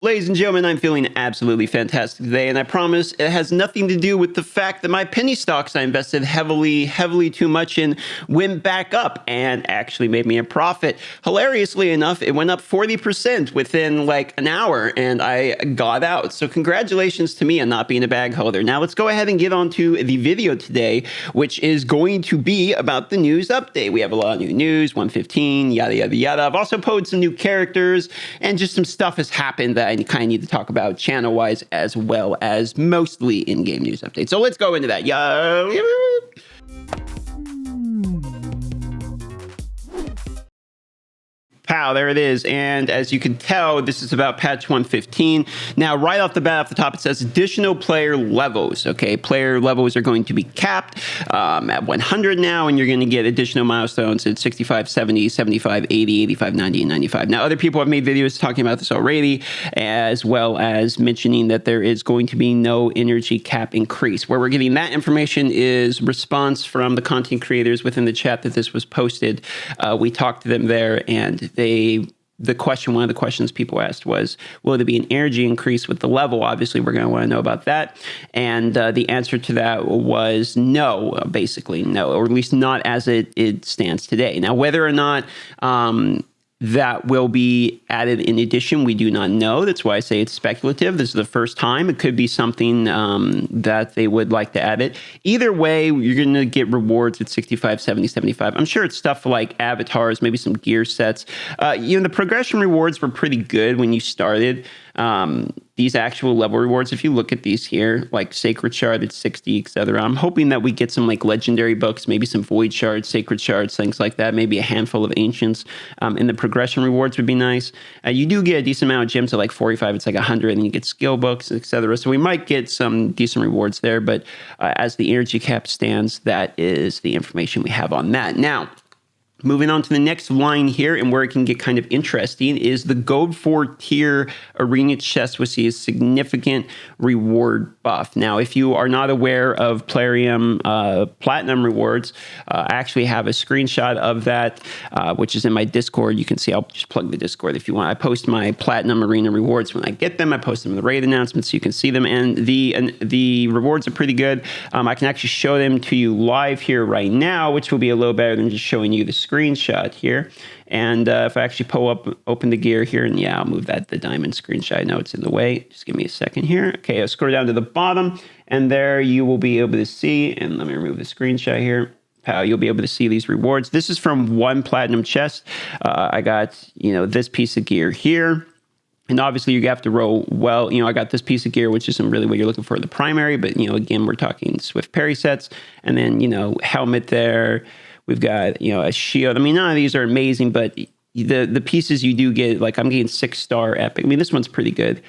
Ladies and gentlemen, I'm feeling absolutely fantastic today, and I promise it has nothing to do with the fact that my penny stocks I invested heavily too much in went back up and actually made me a profit. Hilariously enough, it went up 40% within like an hour, and I got out. So congratulations to me on not being a bag holder. Now let's go ahead and get on to the video today, which is going to be about the news update. We have a lot of new news, 115, yada, yada, yada. I've also posted some new characters, and just some stuff has happened that I kind of need to talk about channel-wise, as well as mostly in-game news updates. So let's go into that. Pow, there it is. And as you can tell, this is about patch 115. Now, right off the bat, off the top, it says additional player levels. Okay, player levels are going to be capped at 100 now, and you're going to get additional milestones at 65, 70, 75, 80, 85, 90, and 95. Now, other people have made videos talking about this already, as well as mentioning that there is going to be no energy cap increase. Where we're getting that information is response from the content creators within the chat that this was posted. We talked to them there, and one of the questions people asked was, will there be an energy increase with the level? Obviously, we're going to want to know about that. And the answer to that was no, basically no, or at least not as it stands today. Now, whether or not that will be added in addition, we do not know. That's why I say it's speculative. This is the first time. It could be something that they would like to add it. Either way, you're going to get rewards at 65, 70, 75. I'm sure it's stuff like avatars, maybe some gear sets. The progression rewards were pretty good when you started. These actual level rewards, if you look at these here, like Sacred Shard at 60, etc. I'm hoping that we get some like legendary books, maybe some Void Shards, Sacred Shards, things like that, maybe a handful of Ancients. And the progression rewards would be nice. You do get a decent amount of gems at like 45, it's like 100, and you get skill books, etc. So we might get some decent rewards there, but as the energy cap stands, that is the information we have on that. Now, moving on to the next line here, and where it can get kind of interesting, is the Gold 4 tier arena chest, which is significant reward buff. Now, if you are not aware of Plarium Platinum rewards, I actually have a screenshot of that, which is in my Discord. You can see, I'll just plug the Discord if you want. I post my Platinum Arena rewards when I get them. I post them in the raid announcements so you can see them, and the rewards are pretty good. I can actually show them to you live here right now, which will be a little better than just showing you the screenshot here. And if I actually open the gear here, and yeah, I'll move the diamond screenshot. I know it's in the way. Just give me a second here. Okay, I'll scroll down to the bottom, and there you will be able to see, and let me remove the screenshot here. You'll be able to see these rewards. This is from one platinum chest. I got, this piece of gear here. And obviously, you have to roll well. I got this piece of gear, which isn't really what you're looking for in the primary. But, again, we're talking Swift Parry sets. And then, helmet there. We've got, a shield. I mean, none of these are amazing, but the pieces you do get, like I'm getting 6-star epic. I mean, this one's pretty good.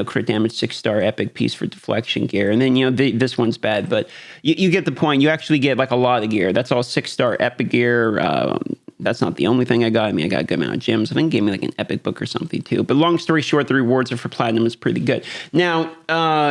Crit damage, 6-star epic piece for deflection gear. And then, this one's bad, but you get the point. You actually get like a lot of gear. That's all 6-star epic gear. That's not the only thing I got. I mean, I got a good amount of gems. I think it gave me like an epic book or something too. But long story short, the rewards are for platinum is pretty good. Now,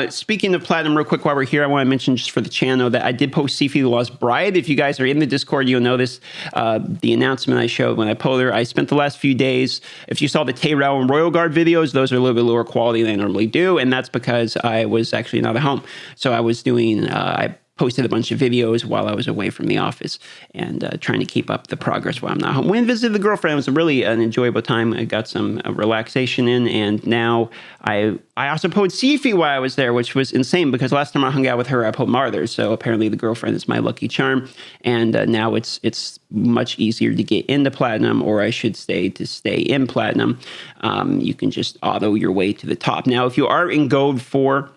speaking of platinum real quick while we're here, I want to mention just for the channel that I did post Sifi the Lost Bride. If you guys are in the Discord, you'll notice the announcement I showed when I pulled her. I spent the last few days, if you saw the Tayrell and Royal Guard videos, those are a little bit lower quality than I normally do. And that's because I was actually not at home. So I was doing, I posted a bunch of videos while I was away from the office and trying to keep up the progress while I'm not home. Went and visited the girlfriend. It was really an enjoyable time. I got some relaxation in, and now I also pulled Sifi while I was there, which was insane because last time I hung out with her, I pulled Marther. So apparently the girlfriend is my lucky charm, and now it's much easier to get into platinum, or I should say to stay in platinum. You can just auto your way to the top. Now, if you are in Gold 4,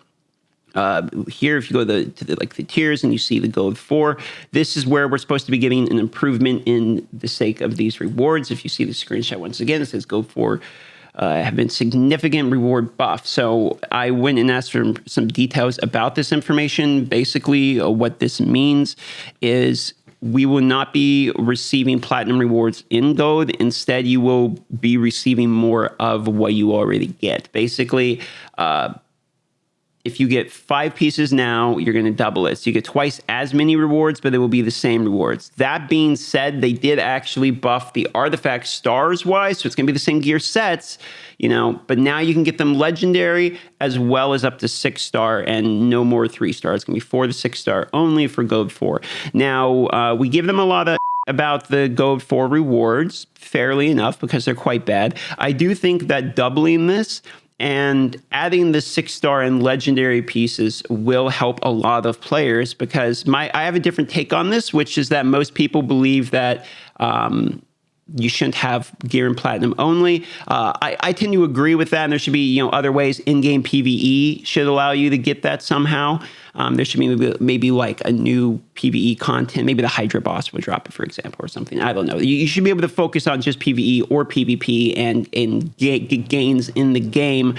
here, if you go to the tiers and you see the Gold 4, this is where we're supposed to be getting an improvement in the sake of these rewards. If you see the screenshot once again, it says Gold 4 have been significant reward buff. So I went and asked for some details about this information. Basically, what this means is we will not be receiving platinum rewards in gold. Instead, you will be receiving more of what you already get. Basically, if you get 5 pieces now, you're going to double it. So you get twice as many rewards, but they will be the same rewards. That being said, they did actually buff the artifact stars wise. So it's going to be the same gear sets, you know, but now you can get them legendary as well as up to 6-star and no more 3-star. It's going to be 4 to 6-star only for Gold 4. Now, we give them a lot of about the Gold 4 rewards, fairly enough, because they're quite bad. I do think that doubling this and adding the 6-star and legendary pieces will help a lot of players, because I have a different take on this, which is that most people believe that you shouldn't have gear and platinum only. I tend to agree with that, and there should be, you know, other ways. In-game PvE should allow you to get that somehow. There should be maybe like a new PvE content. Maybe the Hydra boss would drop it, for example, or something. I don't know. You should be able to focus on just PvE or PvP and get gains in the game,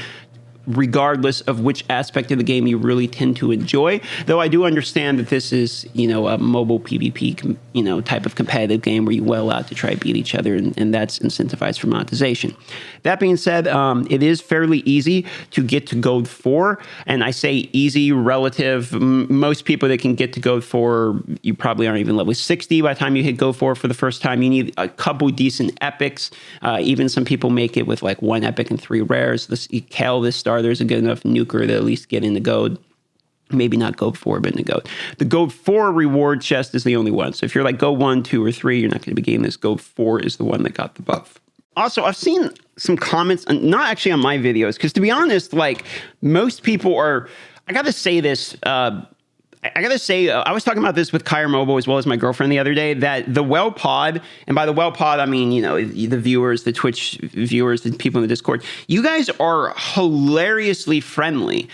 regardless of which aspect of the game you really tend to enjoy. Though I do understand that this is, you know, a mobile PvP, you know, type of competitive game where you're well out to try to beat each other, and that's incentivized for monetization. That being said, it is fairly easy to get to Gold 4, and I say easy relative. Most people that can get to Gold 4, you probably aren't even level 60 by the time you hit Gold 4 for the first time. You need a couple decent epics. Even some people make it with like 1 epic and 3 rares. This star, there's a good enough nuker to at least get into Gold. Maybe not Gold 4, but into Gold. The Gold 4 reward chest is the only one. So if you're like Gold 1, 2, or 3, you're not going to be getting this. Gold 4 is the one that got the buff. Also, I've seen some comments, not actually on my videos, because to be honest, like most people are, I got to say this, I was talking about this with Kyra Mobile as well as my girlfriend the other day, that the Well Pod, and by the Well Pod, I mean, you know, the viewers, the Twitch viewers, the people in the Discord, you guys are hilariously friendly.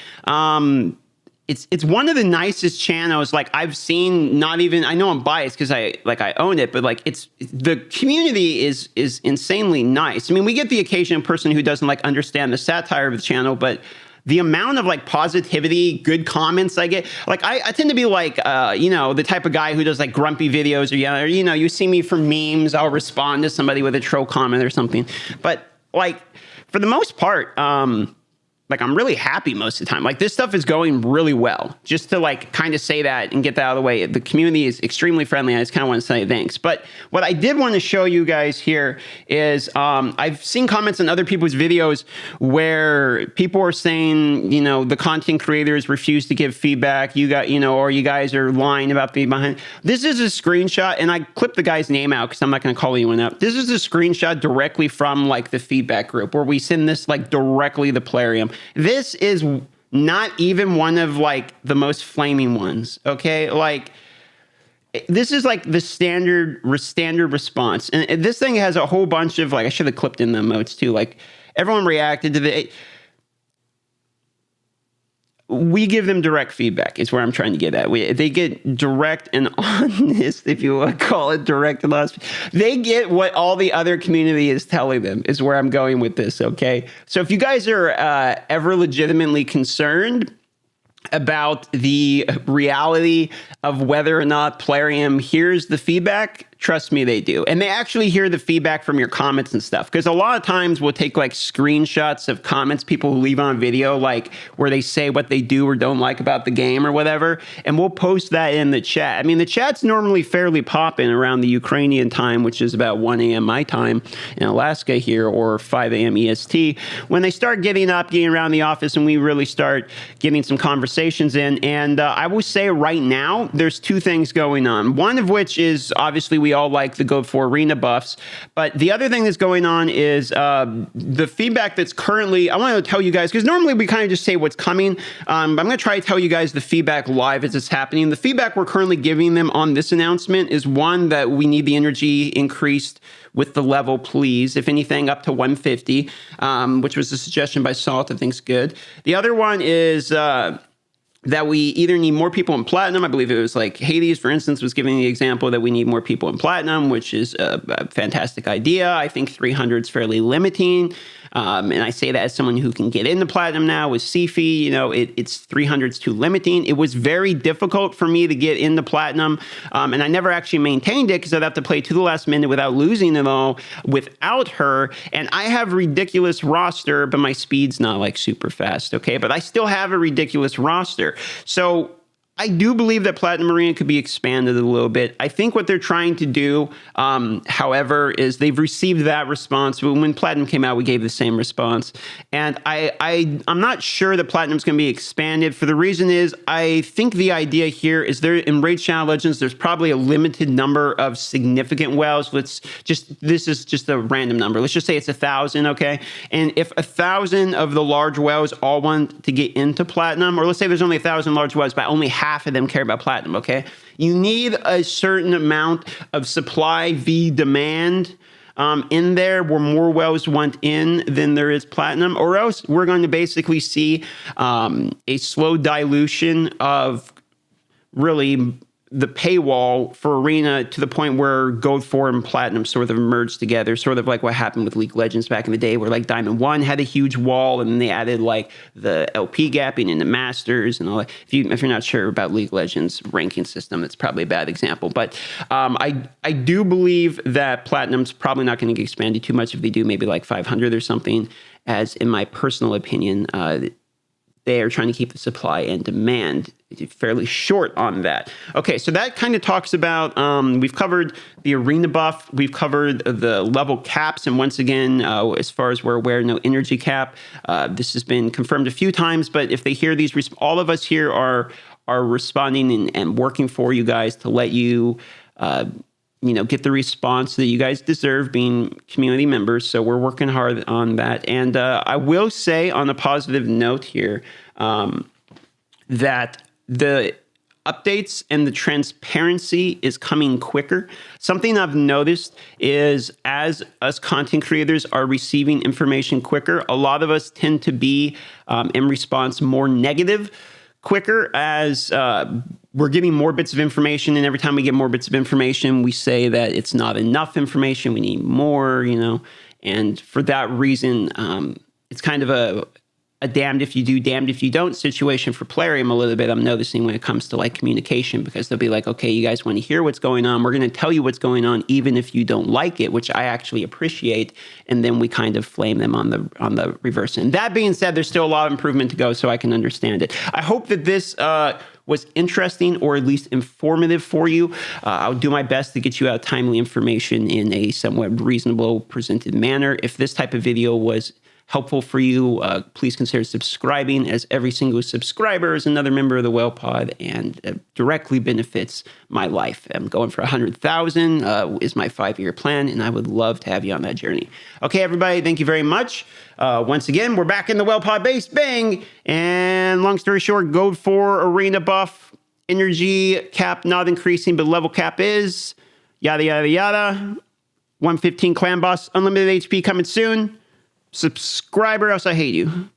It's one of the nicest channels, like I've seen. Not even, I know I'm biased because I own it, but like the community is insanely nice. I mean, we get the occasional person who doesn't like understand the satire of the channel, but the amount of like positivity, good comments I get, like I tend to be like, you know, the type of guy who does like grumpy videos, or, you know, you see me for memes, I'll respond to somebody with a troll comment or something. But like for the most part, like I'm really happy most of the time. Like this stuff is going really well. Just to like kind of say that and get that out of the way. The community is extremely friendly. I just kind of want to say thanks. But what I did want to show you guys here is I've seen comments on other people's videos where people are saying, you know, the content creators refuse to give feedback. You got, you know, or you guys are lying about being behind. This is a screenshot, and I clipped the guy's name out because I'm not going to call anyone out. This is a screenshot directly from like the feedback group where we send this like directly to Plarium. This is not even one of like the most flaming ones, okay? Like this is like the standard response. And this thing has a whole bunch of like, I should have clipped in the emotes too. Like everyone reacted to the, we give them direct feedback is where I'm trying to get at. They get direct and honest, if you want to call it direct and honest. They get what all the other community is telling them is where I'm going with this, okay? So if you guys are ever legitimately concerned about the reality of whether or not Plarium hears the feedback, trust me, they do. And they actually hear the feedback from your comments and stuff. Because a lot of times we'll take like screenshots of comments people leave on video, like where they say what they do or don't like about the game or whatever. And we'll post that in the chat. I mean, the chat's normally fairly popping around the Ukrainian time, which is about 1 a.m. my time in Alaska here, or 5 a.m. EST. When they start getting around the office and we really start getting some conversations in. And I will say right now, there's 2 things going on. One of which is obviously we all like the Gold 4 arena buffs. But the other thing that's going on is the feedback that's currently, I want to tell you guys, because normally we kind of just say what's coming. I'm going to try to tell you guys the feedback live as it's happening. The feedback we're currently giving them on this announcement is one, that we need the energy increased with the level, please. If anything, up to 150, which was a suggestion by Salt. I think's good. The other one is that we either need more people in platinum. I believe it was like Hades, for instance, was giving the example that we need more people in platinum, which is a fantastic idea. I think 300 is fairly limiting. And I say that as someone who can get into platinum now with CFI, it's 300 is too limiting. It was very difficult for me to get into platinum. And I never actually maintained it because I'd have to play to the last minute without losing it all without her. And I have ridiculous roster, but my speed's not like super fast. Okay. But I still have a ridiculous roster. So I do believe that Platinum Arena could be expanded a little bit. I think what they're trying to do, however, is they've received that response. When Platinum came out, we gave the same response. And I'm not sure that Platinum's going to be expanded. For the reason is, I think the idea here is there in Raid Shadow Legends, there's probably a limited number of significant whales. This is just a random number. Let's just say it's 1,000, okay? And if 1,000 of the large whales all want to get into Platinum, or let's say there's only 1,000 large whales, but only half of them care about platinum, okay? You need a certain amount of supply v demand in there where more whales want in than there is platinum, or else we're going to basically see a slow dilution of really the paywall for Arena to the point where Gold 4 and Platinum sort of merged together, sort of like what happened with League of Legends back in the day, where like Diamond 1 had a huge wall and then they added like the LP gapping and the Masters and all that. If you're not sure about League of Legends ranking system, it's probably a bad example. But I do believe that Platinum's probably not going to get expanded too much. If they do, maybe like 500 or something, as in my personal opinion, they are trying to keep the supply and demand fairly short on that. Okay, so that kind of talks about, we've covered the arena buff, we've covered the level caps, and once again, as far as we're aware, no energy cap. This has been confirmed a few times, but if they hear these, all of us here are responding and working for you guys to let you get the response that you guys deserve being community members. So we're working hard on that. And I will say on a positive note here that the updates and the transparency is coming quicker. Something I've noticed is as us content creators are receiving information quicker, a lot of us tend to be in response more negative quicker as we're getting more bits of information, and every time we get more bits of information, we say that it's not enough information, we need more, and for that reason, it's kind of a damned if you do, damned if you don't situation for Plarium a little bit. I'm noticing when it comes to like communication, because they'll be like, okay, you guys want to hear what's going on, we're going to tell you what's going on, even if you don't like it, which I actually appreciate, and then we kind of flame them on the reverse end. That being said, there's still a lot of improvement to go, so I can understand it. I hope that this was interesting or at least informative for you. I'll do my best to get you out timely information in a somewhat reasonable presented manner. If this type of video was helpful for you, please consider subscribing, as every single subscriber is another member of the Whale Pod and directly benefits my life. I'm going for 100,000 is my 5-year plan, and I would love to have you on that journey. Okay, everybody, thank you very much. Once again, we're back in the Whale Pod base, bang! And long story short, Gold 4 arena buff, energy cap not increasing, but level cap is, yada, yada, yada. 115 clan boss, unlimited HP coming soon. Subscriber, else I hate you.